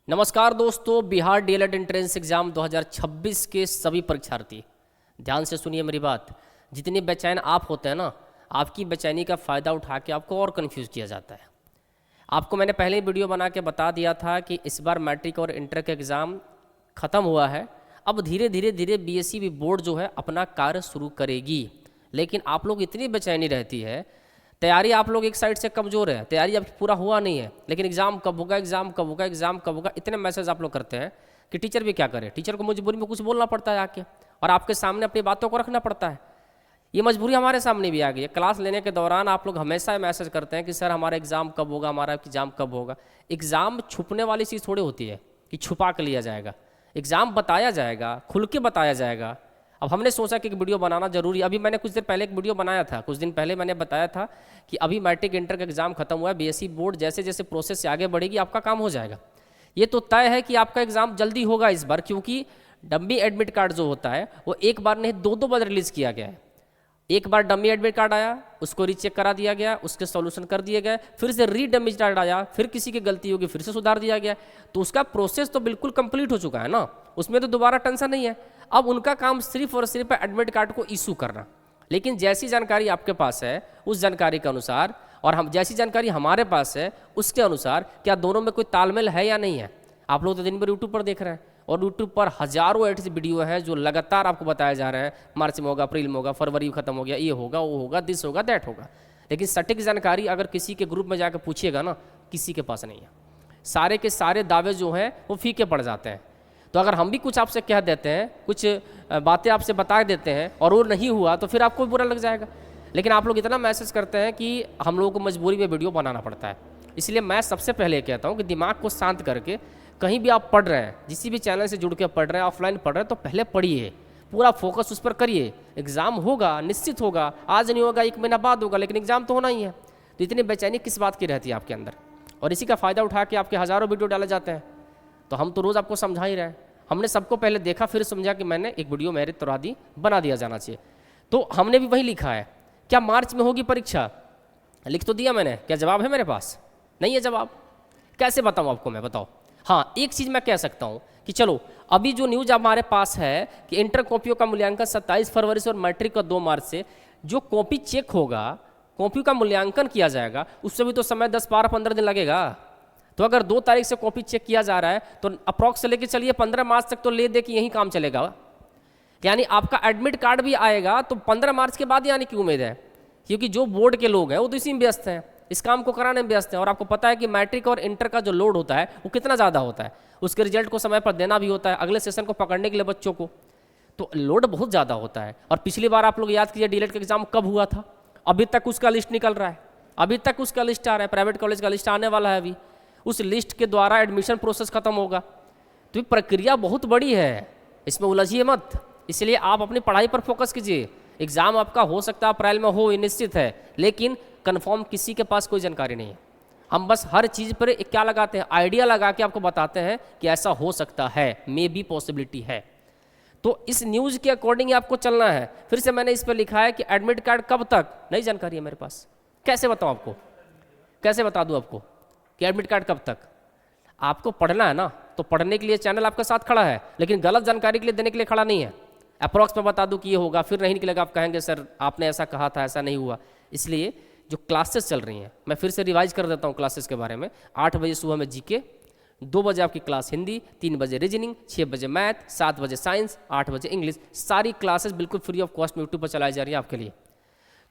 नमस्कार दोस्तों, Bihar DElEd entrance exam 2026 के सभी परीक्षार्थी ध्यान से सुनिए मेरी बात। जितने बेचैन आप होते हैं ना, आपकी बेचैनी का फ़ायदा उठा के आपको और कंफ्यूज किया जाता है। आपको मैंने पहले ही वीडियो बना के बता दिया था कि इस बार मैट्रिक और इंटर का एग्ज़ाम ख़त्म हुआ है। अब धीरे धीरे बीएससी भी बोर्ड जो है अपना कार्य शुरू करेगी, लेकिन आप लोग इतनी बेचैनी रहती है। तैयारी आप लोग एक साइड से कमज़ोर है, तैयारी अब पूरा हुआ नहीं है, लेकिन एग्ज़ाम कब होगा, एग्ज़ाम कब होगा, एग्ज़ाम कब होगा, इतने मैसेज आप लोग करते हैं कि टीचर भी क्या करे। टीचर को मजबूरी में कुछ बोलना पड़ता है आके, और आपके सामने अपनी बातों को रखना पड़ता है। ये मजबूरी हमारे सामने भी आ गई है। क्लास लेने के दौरान आप लोग हमेशा मैसेज करते हैं कि सर हमारा एग्ज़ाम कब होगा, हमारा एग्ज़ाम कब होगा। एग्ज़ाम छुपने वाली चीज़ थोड़ी होती है कि छुपा के लिया जाएगा। एग्ज़ाम बताया जाएगा, खुल के बताया जाएगा। अब हमने सोचा कि एक वीडियो बनाना जरूरी। अभी मैंने कुछ देर पहले एक वीडियो बनाया था, कुछ दिन पहले मैंने बताया था कि अभी मैट्रिक इंटर का एग्ज़ाम खत्म हुआ है, बीएससी बोर्ड जैसे जैसे प्रोसेस से आगे बढ़ेगी आपका काम हो जाएगा। ये तो तय है कि आपका एग्ज़ाम जल्दी होगा इस बार, क्योंकि डम्मी एडमिट कार्ड जो होता है वो एक बार नहीं दो बार रिलीज़ किया गया है। एक बार डम्मी एडमिट कार्ड आया, उसको रीचेक करा दिया गया, उसके सॉल्यूशन कर दिए गए, फिर से री डम्मी कार्ड आया, फिर किसी की गलती होगी फिर से सुधार दिया गया। तो उसका प्रोसेस तो बिल्कुल कंप्लीट हो चुका है ना, उसमें तो दोबारा टेंशन नहीं है। अब उनका काम सिर्फ और सिर्फ एडमिट कार्ड को इशू करना। लेकिन जैसी जानकारी आपके पास है उस जानकारी के अनुसार, और हम जैसी जानकारी हमारे पास है उसके अनुसार, क्या दोनों में कोई तालमेल है या नहीं है। आप लोग तो दिन भर यूट्यूब पर देख रहे हैं, और यूट्यूब पर हज़ारों ऐसी वीडियो हैं जो लगातार आपको बताए जा रहे हैं मार्च में होगा, अप्रैल में होगा, फरवरी में खत्म हो गया, ये होगा, वो होगा, दिस होगा, दैट होगा। लेकिन सटीक जानकारी अगर किसी के ग्रुप में जाकर पूछिएगा ना, किसी के पास नहीं है। सारे के सारे दावे जो हैं वो फीके पड़ जाते हैं। तो अगर हम भी कुछ आपसे कह देते हैं, कुछ बातें आपसे बता देते हैं और वो नहीं हुआ, तो फिर आपको बुरा लग जाएगा। लेकिन आप लोग इतना मैसेज करते हैं कि हम लोगों को मजबूरी में वीडियो बनाना पड़ता है। इसलिए मैं सबसे पहले कहता हूँ कि दिमाग को शांत करके, कहीं भी आप पढ़ रहे हैं, जिस भी चैनल से जुड़ के पढ़ रहे हैं, ऑफलाइन पढ़ रहे हैं, तो पहले पढ़िए, पूरा फोकस उस पर करिए। एग्ज़ाम होगा, निश्चित होगा, आज नहीं होगा, एक महीना बाद होगा, लेकिन एग्ज़ाम तो होना ही है। तो इतनी बेचैनी किस बात की रहती है आपके अंदर, और इसी का फ़ायदा उठा के आपके हज़ारों वीडियो डाले जाते हैं। तो हम तो रोज़ आपको समझा ही रहे हैं। हमने सबको पहले देखा, फिर समझा कि मैंने एक वीडियो मेरे तुरादी बना दिया जाना चाहिए। तो हमने भी वही लिखा है। क्या मार्च में होगी परीक्षा? लिख तो दिया मैंने, क्या जवाब है मेरे पास? नहीं है जवाब। कैसे बताऊँ आपको मैं, बताओ। हाँ, एक चीज़ मैं कह सकता हूँ कि चलो अभी जो न्यूज़ हमारे पास है कि इंटर कॉपियों का मूल्यांकन 27 फरवरी से और मैट्रिक का 2 मार्च से। जो कॉपी चेक होगा, कॉपी का मूल्यांकन किया जाएगा, उससे भी तो समय 10, 12, 15 दिन लगेगा। तो अगर 2 तारीख से कॉपी चेक किया जा रहा है तो अप्रॉक्स से लेके चलिए 15 मार्च तक तो ले दे कि यही काम चलेगा। यानी आपका एडमिट कार्ड भी आएगा तो 15 मार्च के बाद ही आने की उम्मीद है, क्योंकि जो बोर्ड के लोग हैं वो तो इसी में व्यस्त हैं, इस काम को कराने में व्यस्त हैं। और आपको पता है कि मैट्रिक और इंटर का जो लोड होता है वो कितना ज़्यादा होता है। उसके रिजल्ट को समय पर देना भी होता है, अगले सेशन को पकड़ने के लिए बच्चों को, तो लोड बहुत ज़्यादा होता है। और पिछली बार आप लोग याद कीजिए डीएलएड का एग्जाम कब हुआ था, अभी तक उसका लिस्ट निकल रहा है, अभी तक उसका लिस्ट आ रहा है। प्राइवेट कॉलेज का लिस्ट आने वाला है अभी, उस लिस्ट के द्वारा एडमिशन प्रोसेस खत्म होगा। तो ये प्रक्रिया बहुत बड़ी है, इसमें उलझिए मत। इसलिए आप अपनी पढ़ाई पर फोकस कीजिए। एग्जाम आपका हो सकता है अप्रैल में हो, ये निश्चित है, लेकिन कंफर्म किसी के पास कोई जानकारी नहीं है। हम बस हर चीज़ पर एक क्या लगाते हैं, आइडिया लगा के आपको बताते हैं कि ऐसा हो सकता है, मे बी पॉसिबिलिटी है। तो इस न्यूज़ के अकॉर्डिंग आपको चलना है। फिर से मैंने इस पर लिखा है कि एडमिट कार्ड कब तक, नई जानकारी है मेरे पास। कैसे बताऊँ आपको, कैसे बता दूँ आपको कि एडमिट कार्ड कब तक? आपको पढ़ना है ना, तो पढ़ने के लिए चैनल आपके साथ खड़ा है, लेकिन गलत जानकारी के लिए देने के लिए खड़ा नहीं है। अप्रॉक्स में बता दूं कि ये होगा, फिर नहीं निकलेगा, आप कहेंगे सर आपने ऐसा कहा था, ऐसा नहीं हुआ। इसलिए जो क्लासेस चल रही हैं, मैं फिर से रिवाइज कर देता हूँ क्लासेस के बारे में। 8 बजे सुबह में जीके, 2 बजे आपकी क्लास हिंदी, 3 बजे रीजनिंग, 6 बजे मैथ, 7 बजे साइंस, 8 बजे इंग्लिश। सारी क्लासेस बिल्कुल फ्री ऑफ कॉस्ट में यूट्यूब पर चलाई जा रही है आपके लिए।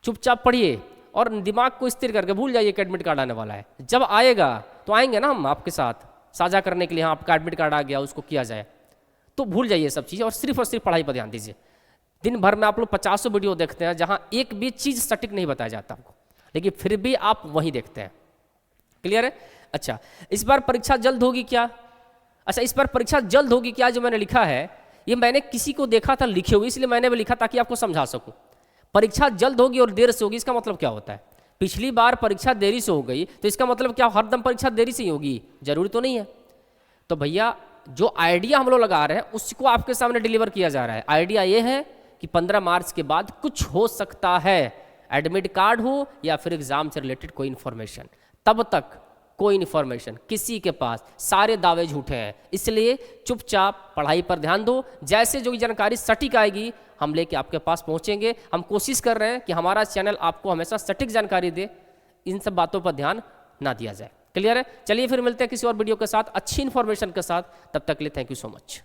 चुपचाप पढ़िए और दिमाग को स्थिर करके भूल जाइए कि एडमिट कार्ड आने वाला है। जब आएगा तो आएंगे ना हम आपके साथ साझा करने के लिए, हाँ आपका एडमिट कार्ड आ गया, उसको किया जाए। तो भूल जाइए सब चीज़ और सिर्फ पढ़ाई पर ध्यान दीजिए। दिन भर में आप लोग 50 वीडियो देखते हैं जहाँ एक भी चीज़ सटीक नहीं बताया जाता आपको, लेकिन फिर भी आप वही देखते हैं। क्लियर है? अच्छा, इस बार परीक्षा जल्द होगी क्या? अच्छा, इस बार परीक्षा जल्द होगी क्या जो मैंने लिखा है, ये मैंने किसी को देखा था लिखे हुए, इसलिए मैंने भी लिखा ताकि आपको समझा सकूं। परीक्षा जल्द होगी और देर से होगी, इसका मतलब क्या होता है? पिछली बार परीक्षा देरी से हो गई तो इसका मतलब क्या हरदम परीक्षा देरी से ही होगी? जरूरी तो नहीं है। तो भैया जो आइडिया हम लोग लगा रहे हैं उसको आपके सामने डिलीवर किया जा रहा है। आइडिया ये है कि 15 मार्च के बाद कुछ हो सकता है, एडमिट कार्ड हो या फिर एग्जाम से रिलेटेड कोई इन्फॉर्मेशन। तब तक कोई इन्फॉर्मेशन किसी के पास, सारे दावे झूठे हैं। इसलिए चुपचाप पढ़ाई पर ध्यान दो। जैसे जो जानकारी सटीक आएगी हम लेके आपके पास पहुंचेंगे। हम कोशिश कर रहे हैं कि हमारा चैनल आपको हमेशा सटीक जानकारी दे, इन सब बातों पर ध्यान ना दिया जाए। क्लियर है? चलिए फिर मिलते हैं किसी और वीडियो के साथ, अच्छी इन्फॉर्मेशन के साथ। तब तक के लिए थैंक यू सो मच।